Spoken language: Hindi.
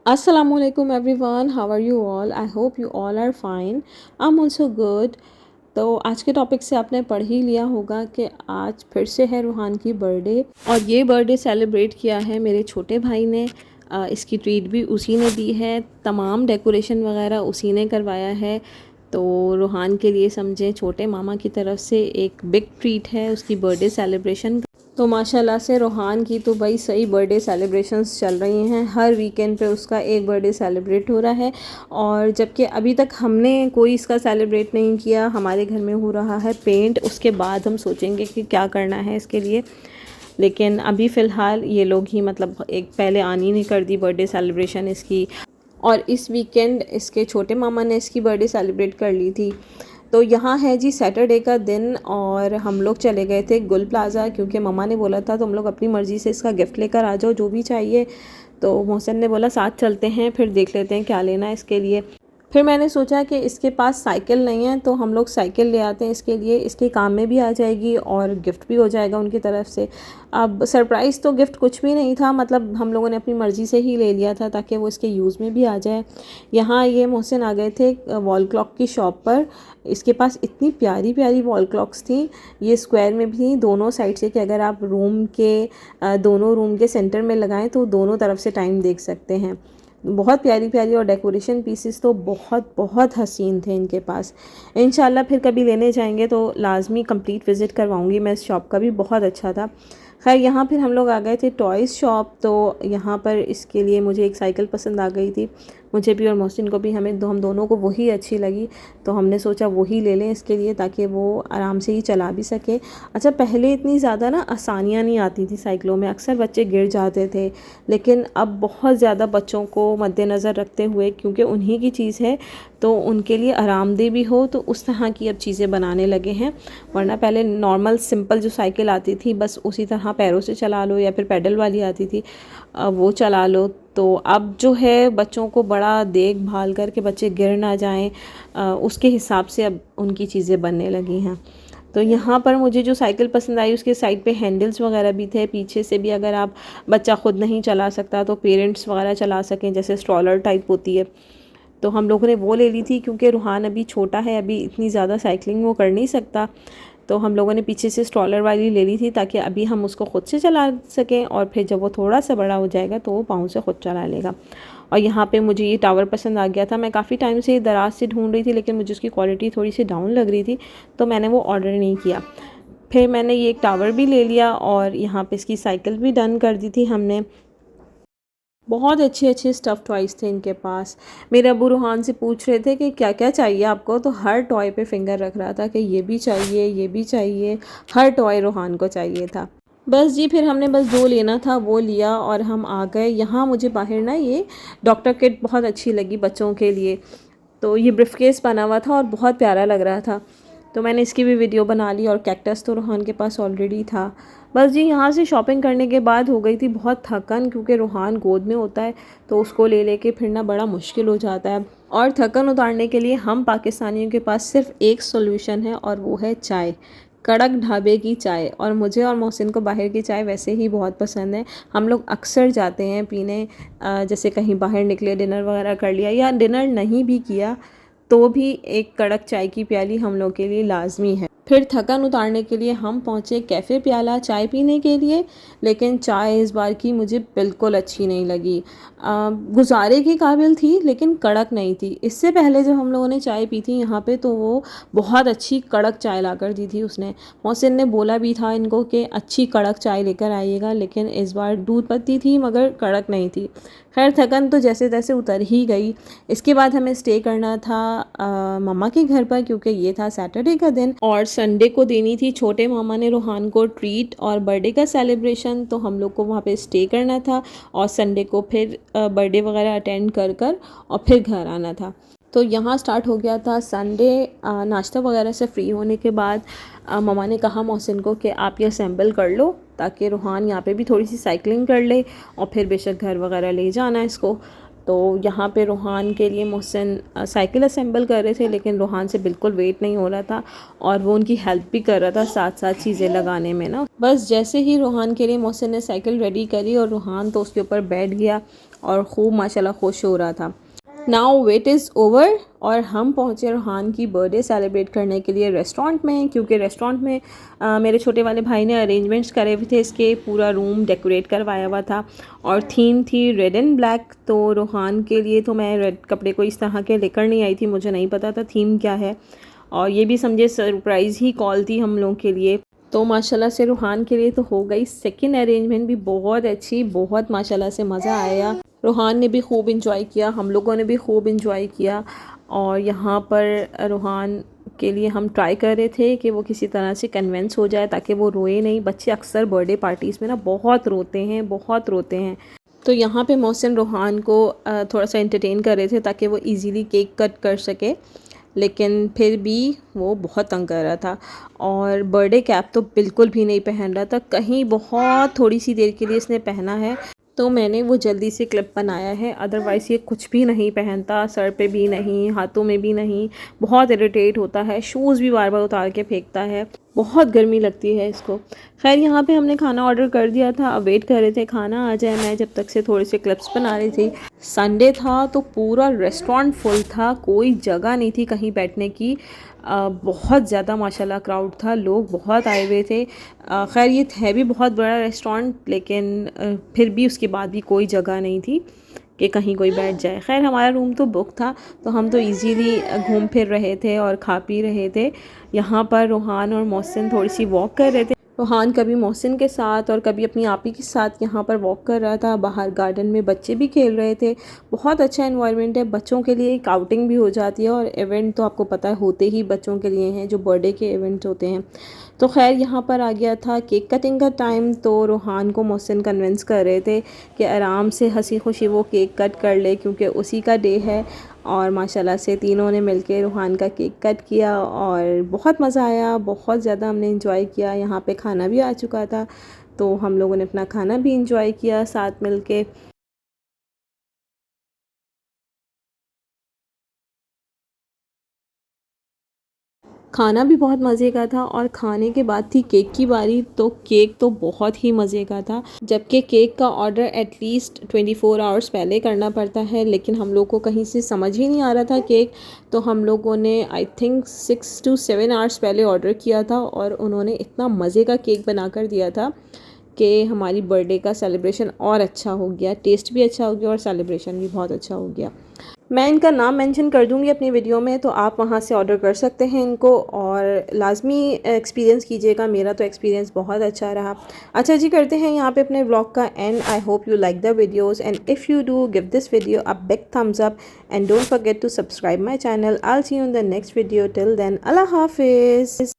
Assalamualaikum everyone, how are you all? I hope you all are fine. I'm also good. तो आज के टॉपिक से आपने पढ़ ही लिया होगा कि आज फिर से है रूहान की बर्थडे और ये बर्थडे सेलिब्रेट किया है मेरे छोटे भाई ने। इसकी ट्रीट भी उसी ने दी है, तमाम डेकोरेशन वगैरह उसी ने करवाया है। तो रूहान के लिए समझें छोटे मामा की तरफ से एक बिग ट्रीट है उसकी बर्थडे सेलिब्रेशन। तो माशाल्लाह से रूहान की तो भाई सही बर्थडे सेलिब्रेशंस चल रही हैं, हर वीकेंड पे उसका एक बर्थडे सेलिब्रेट हो रहा है। और जबकि अभी तक हमने कोई इसका सेलिब्रेट नहीं किया, हमारे घर में हो रहा है पेंट, उसके बाद हम सोचेंगे कि क्या करना है इसके लिए। लेकिन अभी फ़िलहाल ये लोग ही मतलब एक पहले आनी नहीं कर दी बर्थडे सेलिब्रेशन इसकी। और इस वीकेंड इसके छोटे मामा ने इसकी बर्थडे सेलिब्रेट कर ली थी। तो यहाँ है जी सैटरडे का दिन और हम लोग चले गए थे गुल प्लाज़ा, क्योंकि मम्मा ने बोला था तुम लोग अपनी मर्ज़ी से इसका गिफ्ट लेकर आ जाओ जो भी चाहिए। तो मोहसिन ने बोला साथ चलते हैं, फिर देख लेते हैं क्या लेना है इसके लिए। फिर मैंने सोचा कि इसके पास साइकिल नहीं है तो हम लोग साइकिल ले आते हैं इसके लिए, इसके काम में भी आ जाएगी और गिफ्ट भी हो जाएगा उनकी तरफ से। अब सरप्राइज़ तो गिफ्ट कुछ भी नहीं था, मतलब हम लोगों ने अपनी मर्ज़ी से ही ले लिया था ताकि वो इसके यूज़ में भी आ जाए। यहाँ ये मोहसिन आ गए थे वॉल क्लॉक की शॉप पर। इसके पास इतनी प्यारी प्यारी वॉल क्लॉक्स थी, ये स्क्वायर में भी थी दोनों साइड से, कि अगर आप रूम के दोनों रूम के सेंटर में लगाएं तो दोनों तरफ से टाइम देख सकते हैं। बहुत प्यारी प्यारी और डेकोरेशन पीसेस तो बहुत बहुत हसीन थे इनके पास। इंशाल्लाह फिर कभी लेने जाएंगे तो लाजमी कंप्लीट विज़िट करवाऊंगी मैं इस शॉप का भी, बहुत अच्छा था। खैर यहाँ फिर हम लोग आ गए थे टॉयज़ शॉप। तो यहाँ पर इसके लिए मुझे एक साइकिल पसंद आ गई थी, मुझे भी और मोहसिन को भी, हम दोनों को वही अच्छी लगी। तो हमने सोचा वही ले लें इसके लिए ताकि वो आराम से ही चला भी सके। अच्छा, पहले इतनी ज़्यादा ना आसानियाँ नहीं आती थी साइकिलों में, अक्सर बच्चे गिर जाते थे। लेकिन अब बहुत ज़्यादा बच्चों को मद्देनज़र रखते हुए, क्योंकि उन्हीं की चीज़ है तो उनके लिए आरामदेह भी हो, तो उस तरह की अब चीज़ें बनाने लगे हैं। वरना पहले नॉर्मल सिंपल जो साइकिल आती थी बस उसी तरह पैरों से चला लो, या फिर पैडल वाली आती थी वो चला लो। तो अब जो है बच्चों को बड़ा देखभाल करके बच्चे गिर ना जाएं, उसके हिसाब से अब उनकी चीज़ें बनने लगी हैं। तो यहाँ पर मुझे जो साइकिल पसंद आई उसके साइड पे हैंडल्स वगैरह भी थे, पीछे से भी अगर आप बच्चा ख़ुद नहीं चला सकता तो पेरेंट्स वगैरह चला सकें, जैसे स्ट्रॉलर टाइप होती है। तो हम लोगों ने वो ले ली थी, क्योंकि रूहान अभी छोटा है, अभी इतनी ज़्यादा साइकिलिंग वो कर नहीं सकता। तो हम लोगों ने पीछे से स्ट्रॉलर वाली ले ली थी ताकि अभी हम उसको ख़ुद से चला सकें, और फिर जब वो थोड़ा सा बड़ा हो जाएगा तो वो पाँव से ख़ुद चला लेगा। और यहाँ पे मुझे ये टावर पसंद आ गया था, मैं काफ़ी टाइम से दराज से ढूंढ रही थी लेकिन मुझे उसकी क्वालिटी थोड़ी सी डाउन लग रही थी, तो मैंने वो ऑर्डर नहीं किया। फिर मैंने ये एक टावर भी ले लिया और यहाँ पे इसकी साइकिल भी डन कर दी थी हमने। बहुत अच्छे अच्छे स्टफ़ टॉयज़ थे इनके पास। मेरे अबू रूहान से पूछ रहे थे कि क्या क्या चाहिए आपको, तो हर टॉय पे फिंगर रख रहा था कि ये भी चाहिए, ये भी चाहिए। हर टॉय रूहान को चाहिए था। बस जी, फिर हमने बस जो लेना था वो लिया और हम आ गए। यहाँ मुझे बाहर ना ये डॉक्टर किट बहुत अच्छी लगी बच्चों के लिए। तो ये ब्रीफकेस बना हुआ था और बहुत प्यारा लग रहा था, तो मैंने इसकी भी वीडियो बना ली। और कैक्टस तो रूहान के पास ऑलरेडी था। बस जी, यहाँ से शॉपिंग करने के बाद हो गई थी बहुत थकन, क्योंकि रूहान गोद में होता है तो उसको ले लेके फिरना बड़ा मुश्किल हो जाता है। और थकन उतारने के लिए हम पाकिस्तानियों के पास सिर्फ एक सोल्यूशन है और वो है चाय, कड़क ढाबे की चाय। और मुझे और मोहसिन को बाहर की चाय वैसे ही बहुत पसंद है, हम लोग अक्सर जाते हैं पीने। जैसे कहीं बाहर निकले, डिनर वगैरह कर लिया या डिनर नहीं भी किया तो भी एक कड़क चाय की प्याली हम लोग के लिए लाजमी है। फिर थकन उतारने के लिए हम पहुँचे कैफ़े प्याला चाय पीने के लिए, लेकिन चाय इस बार की मुझे बिल्कुल अच्छी नहीं लगी। गुजारे के काबिल थी लेकिन कड़क नहीं थी। इससे पहले जब हम लोगों ने चाय पी थी यहाँ पे तो वो बहुत अच्छी कड़क चाय ला कर दी थी उसने। मोहसिन ने बोला भी था इनको कि अच्छी कड़क चाय लेकर आइएगा, लेकिन इस बार दूध पत्ती थी मगर कड़क नहीं थी। खैर थकन तो जैसे तैसे उतर ही गई। इसके बाद हमें स्टे करना था मम्मा के घर पर, क्योंकि ये था सैटरडे का दिन और संडे को देनी थी छोटे मामा ने रूहान को ट्रीट और बर्थडे का सेलिब्रेशन, तो हम लोग को वहाँ पे स्टे करना था और संडे को फिर बर्थडे वगैरह अटेंड कर कर और फिर घर आना था। तो यहाँ स्टार्ट हो गया था संडे। नाश्ता वगैरह से फ्री होने के बाद मम्मा ने कहा मोहसिन को कि आप ये असेंबल कर लो ताकि रूहान यहाँ पे भी थोड़ी सी साइकिलिंग कर ले और फिर बेशक घर वगैरह ले जाना इसको। तो यहाँ पे रूहान के लिए मोहसिन साइकिल असेंबल कर रहे थे, लेकिन रूहान से बिल्कुल वेट नहीं हो रहा था और वो उनकी हेल्प भी कर रहा था साथ साथ चीज़ें लगाने में ना। बस जैसे ही रूहान के लिए मोहसिन ने साइकिल रेडी करी और रूहान तो उसके ऊपर बैठ गया और खूब माशाल्लाह खुश हो रहा था। नाउ वेट इज़ ओवर और हम पहुँचे रूहान की बर्थडे सेलिब्रेट करने के लिए रेस्टोरेंट में, क्योंकि रेस्टोरेंट में मेरे छोटे वाले भाई ने अरेंजमेंट्स करे हुए थे, इसके पूरा रूम डेकोरेट करवाया हुआ था और थीम थी रेड एंड ब्लैक। तो रूहान के लिए तो मैं रेड कपड़े को इस तरह के लेकर नहीं आई थी, मुझे नहीं पता था थीम क्या है, और ये भी समझे सरप्राइज़ ही कॉल थी हम लोगों के लिए। तो माशाल्लाह से रूहान के लिए तो हो गई। सेकंड अरेंजमेंट भी बहुत अच्छी, बहुत माशाल्लाह से मज़ा आया। रूहान ने भी खूब इंजॉय किया, हम लोगों ने भी खूब इंजॉय किया। और यहाँ पर रूहान के लिए हम ट्राई कर रहे थे कि वो किसी तरह से कन्विंस हो जाए ताकि वो रोए नहीं। बच्चे अक्सर बर्थडे पार्टीज़ में ना बहुत रोते हैं, बहुत रोते हैं। तो यहाँ पे मोहसिन रूहान को थोड़ा सा एंटरटेन कर रहे थे ताकि वो इजीली केक कट कर सके, लेकिन फिर भी वो बहुत तंग कर रहा था। और बर्थडे कैप तो बिल्कुल भी नहीं पहन रहा था, कहीं बहुत थोड़ी सी देर के लिए इसने पहना है, तो मैंने वो जल्दी से क्लिप बनाया है। अदरवाइज़ ये कुछ भी नहीं पहनता, सर पे भी नहीं, हाथों में भी नहीं, बहुत इरिटेट होता है, शूज़ भी बार बार उतार के फेंकता है, बहुत गर्मी लगती है इसको। खैर यहाँ पे हमने खाना ऑर्डर कर दिया था, अब वेट कर रहे थे खाना आ जाए। मैं जब तक से थोड़े से क्लिप्स बना रही थी। संडे था तो पूरा रेस्टोरेंट फुल था, कोई जगह नहीं थी कहीं बैठने की। बहुत ज़्यादा माशाल्लाह क्राउड था, लोग बहुत आए हुए थे। खैर ये है भी बहुत बड़ा रेस्टोरेंट, लेकिन फिर भी उसके बाद भी कोई जगह नहीं थी कि कहीं कोई बैठ जाए। खैर हमारा रूम तो बुक था, तो हम तो इजीली घूम फिर रहे थे और खा पी रहे थे। यहाँ पर रूहान और मोहसिन थोड़ी सी वॉक कर रहे थे। रूहान कभी मोहसिन के साथ और कभी अपनी आपी के साथ यहाँ पर वॉक कर रहा था। बाहर गार्डन में बच्चे भी खेल रहे थे, बहुत अच्छा एनवायरनमेंट है, बच्चों के लिए एक आउटिंग भी हो जाती है। और इवेंट तो आपको पता है होते ही बच्चों के लिए हैं, जो बर्थडे के इवेंट होते हैं। तो खैर यहाँ पर आ गया था केक कटिंग का टाइम, तो रूहान को मोहसिन कन्विंस कर रहे थे कि आराम से हंसी खुशी वो केक कट कर ले, क्योंकि उसी का डे है। और माशाल्लाह से तीनों ने मिलके रूहान का केक कट किया और बहुत मज़ा आया, बहुत ज़्यादा हमने इंजॉय किया। यहाँ पे खाना भी आ चुका था, तो हम लोगों ने अपना खाना भी इंजॉय किया साथ मिलके। खाना भी बहुत मज़े का था और खाने के बाद थी केक की बारी, तो केक तो बहुत ही मज़े का था। जबकि केक का ऑर्डर एटलीस्ट 24 आवर्स पहले करना पड़ता है, लेकिन हम लोग को कहीं से समझ ही नहीं आ रहा था केक, तो हम लोगों ने आई थिंक 6 to 7 आवर्स पहले ऑर्डर किया था और उन्होंने इतना मज़े का केक बना कर दिया था कि हमारी बर्थडे का सेलिब्रेशन और अच्छा हो गया, टेस्ट भी अच्छा हो गया और सेलिब्रेशन भी बहुत अच्छा हो गया। मैं इनका नाम मेंशन कर दूंगी अपनी वीडियो में, तो आप वहां से ऑर्डर कर सकते हैं इनको और लाजमी एक्सपीरियंस कीजिएगा। मेरा तो एक्सपीरियंस बहुत अच्छा रहा। अच्छा जी, करते हैं यहाँ पे अपने व्लॉग का end. I hope you like the videos and if you do give this video a big thumbs up and don't forget to subscribe my channel. I will see you in the next video. Till then, अल्लाह हाफिज़।